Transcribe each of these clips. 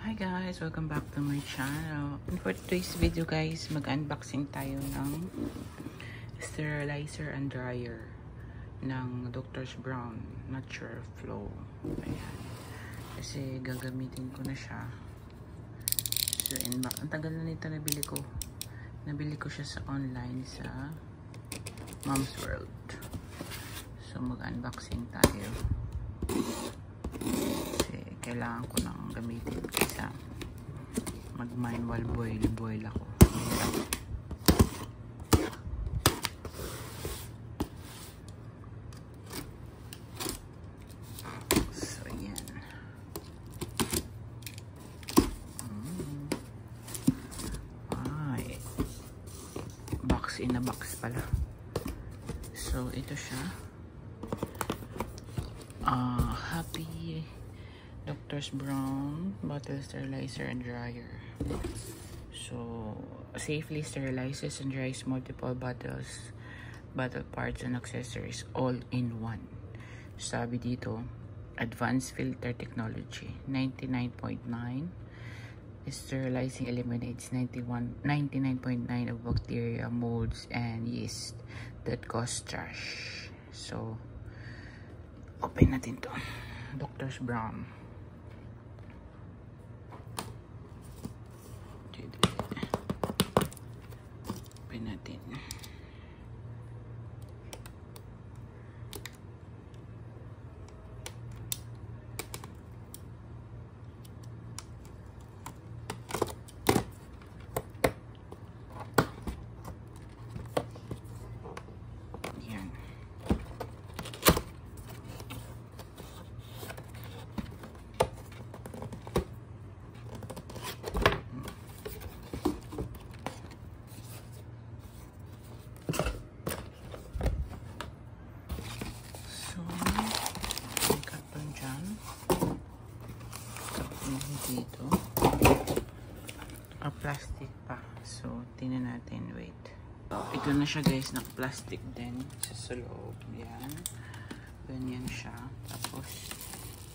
Hi guys! Welcome back to my channel. And for today's video guys, mag-unboxing tayo ng sterilizer and dryer ng Dr. Brown Natural Flow. Ayan. Kasi gagamitin ko na siya. So, ang tagal na nito nabili ko. Nabili ko siya sa online sa Mom's World. So, mag-unboxing tayo. Kailangan ko nang gamitin kasi mag-mine while boil ako. So, yan. Ay. Box in a box pala. So, ito siya. Happy Dr. Brown bottle sterilizer and dryer. So, safely sterilizes and dries multiple bottles, bottle parts and accessories all in one. Sabi dito, advanced filter technology, 99.9. Sterilizing eliminates 99.9 of bacteria, molds, and yeast that cause trash. So, open natin to. Dr. Brown. Open natin. Yan. Dito plastic pa, so tingnan natin. Wait, ito na siya guys, naka-plastic din sa loob. Yan, ganyan siya. Tapos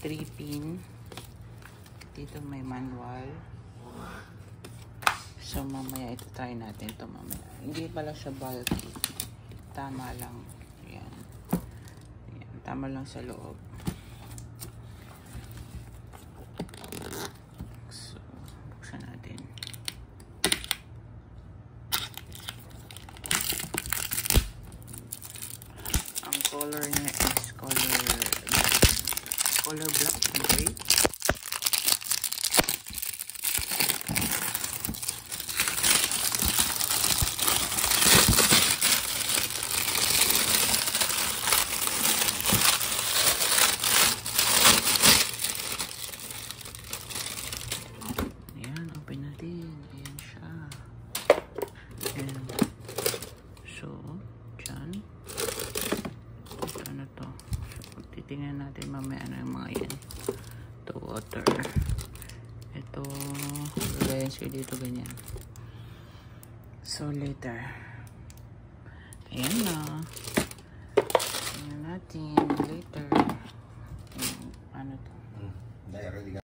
3 pin dito, may manual. So mamaya ito try natin ito mamaya. Hindi pala siya bulky, tama lang. Yan, yan, tama lang sa loob. Color niya is color black and gray. Ayan, open natin. Ayan siya. Ayan. So, dyan. Ano to? So, titingnan natin mamaya ano yung mga yan. Ito, water. Ito, lagayan siya dito ganyan. So, later. Ayan na. Tingnan natin later. Ano to?